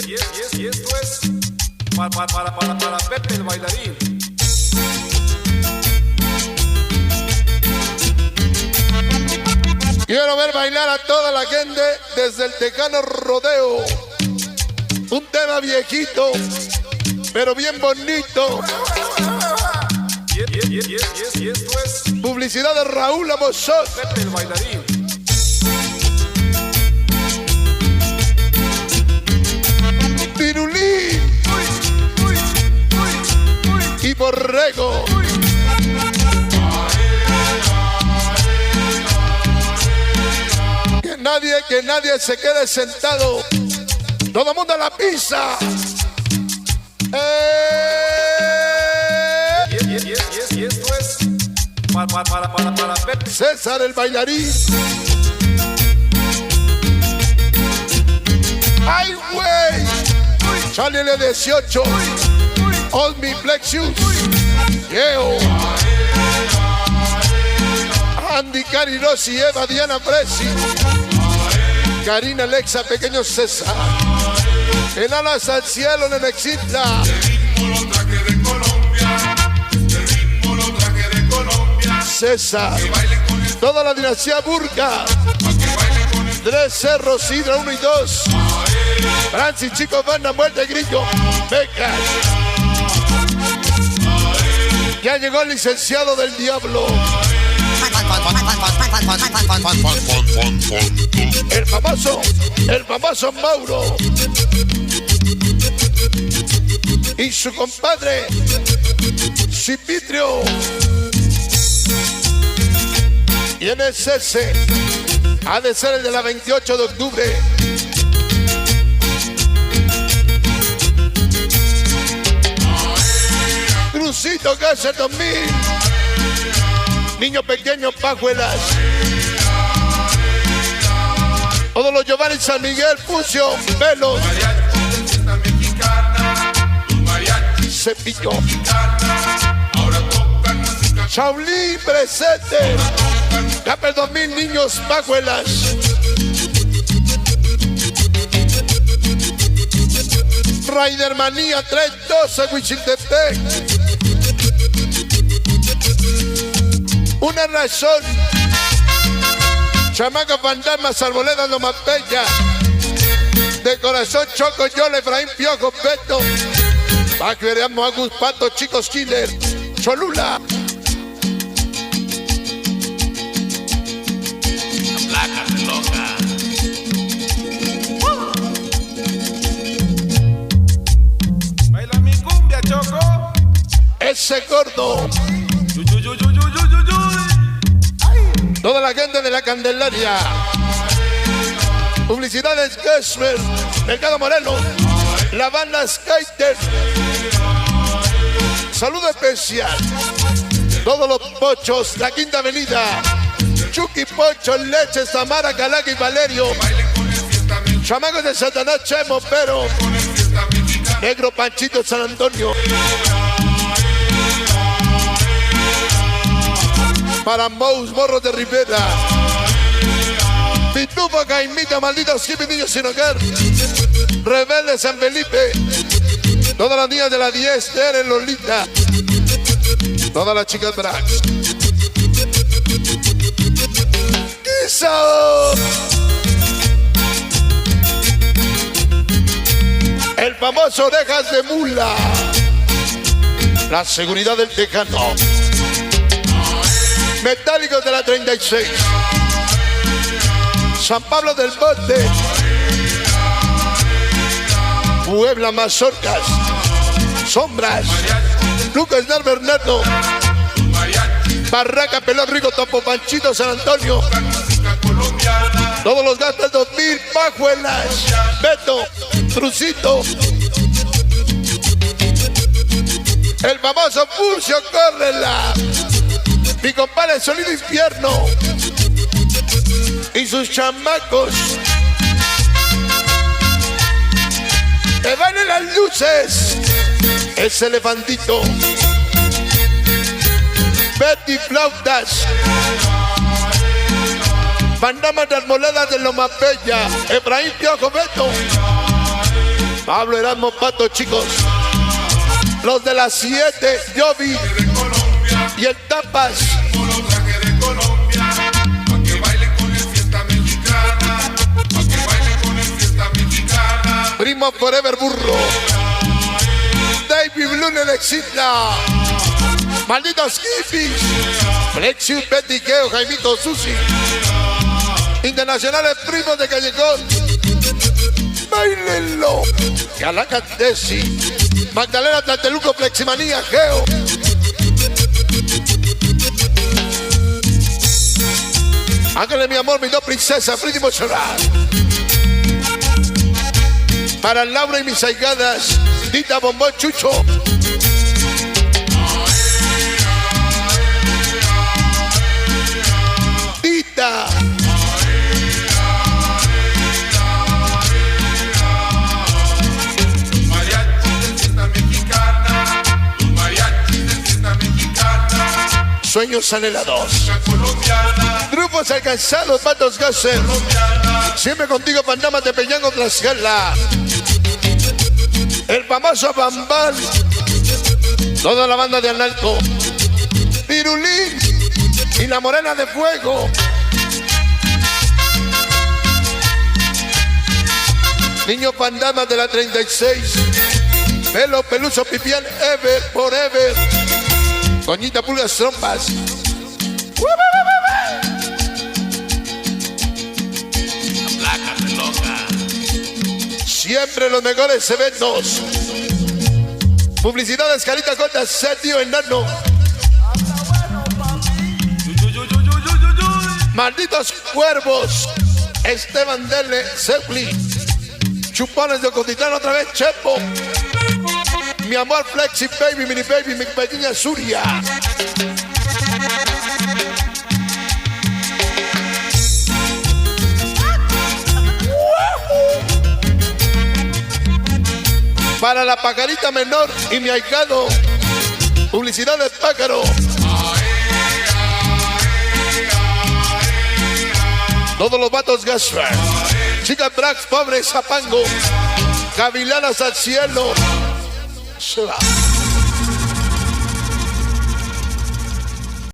Y esto es para Pepe el bailarín. Quiero ver bailar a toda la gente desde el Tejano Rodeo. Un tema viejito, pero bien bonito. Y esto es publicidad de Raúl Amosot. Pepe el bailarín. Pirulí y Borrego. Que nadie se quede sentado. Todo el mundo a la pizza. Y esto es para Pepe. César el bailarín. ¡Ay, güey! Charlie el 18. All Me Black Shoes. Yeo. Andy, Cari, Rossi, Eva, Diana, Presi. Karina, Alexa, Pequeño César. En alas al cielo, Nenexitla. César. Toda la dinastía Burga. 3 Cerros, Sidra 1 y 2. Francis, Chico, Banda, Muerte, Grillo. Becas. Ya llegó el licenciado del diablo. El famoso Mauro y su compadre Cipitrio. Y en el cese ha de ser el de la 28 de octubre. Crucito Casa 2000. Niños pequeños, pajuelas. Todos los Giovanni San Miguel, Fusión, Velos. Cepillo. Shaolin presente. Capel 2000, niños, pajuelas. Raider Manía 312, Huichiltepec. Una razón. Chamaca, Fantasmas, Arboledas, Lomapeya. De corazón, Choco, Yole, Efraín, Piojo, Beto. Paquereamos, Agus, Pato, Chicos, Killer. Cholula. Aplácate, loca. Baila mi cumbia, Choco. Ese gordo. Toda la gente de la Candelaria. Publicidades Gesmer, Mercado Moreno. La banda Skater. Saludo especial. Todos los pochos, la Quinta Avenida. Chucky, Pocho, Leche, Samara, Calaca y Valerio. Chamacos de Satanás, Chemo, Pero. Negro, Panchito, San Antonio. Para Mous, Morros de Rivera. Pitufo, Caimita, Malditos Niños sin hogar. Rebelde, San Felipe. Todas las niñas de la 10, Tere, Lolita. Todas las chicas Brax. ¡Eso! El famoso Orejas de Mula. La seguridad del Tejano. Metálicos de la 36. San Pablo del Monte. Puebla, Mazorcas. Sombras. Lucas Dar Bernardo. Barraca, Pelón Rico, Topo Panchito, San Antonio. Todos los gastos 2000, Pajuelas. Beto, Trucito. El famoso Furcio, córrela. Mi compadre Sonido Infierno y sus chamacos. Que bailen las luces. Ese elefantito. Betty Flautas. Fandamas de Arboledas de Lomapeya. Efraín Piojo Beto. Pablo Erasmo Pato, chicos. Los de las 7, Jovi y el Tapas. Primo Forever Burro. David Blue en Exitla. Malditos hippies. Flexius, Betiqueo, Jaimito, Susi. Internacionales primos de Callejón. Bailenlo. Calaca Desi. Magdalena Tlateluco, Fleximanía, Geo. Ángeles, mi amor, mis dos princesas, Fridi Mochorar. Para Laura y mis ahigadas, Tita, Bombón, Chucho. Tita. Sueños anhelados. Grupos alcanzados, Patos Gasser. Siempre contigo, Panamá, Tepeyango, Tlaxcala. El famoso Bambal. Toda la banda de Analco. Pirulín. Y la Morena de Fuego. Niño Pandama de la 36. Pelo Peluso Pipián, Ever, Forever. Coñita Pulgas Trompas. Aplácate, loca. Siempre los mejores eventos. Publicidades, Carita Cota, Setio Enano. Malditos Cuervos. Esteban Dele, Zeppli. Chupones de Ocotitlán, otra vez Chepo. Mi amor, Flexi Baby, Mini Baby, mi pequeña Zuria. Para la pajarita menor y mi ahijado. Publicidad del pájaro. Todos los vatos Gasper. Chicas Brax, pobres Zapango. Gavilanas al cielo. Se va.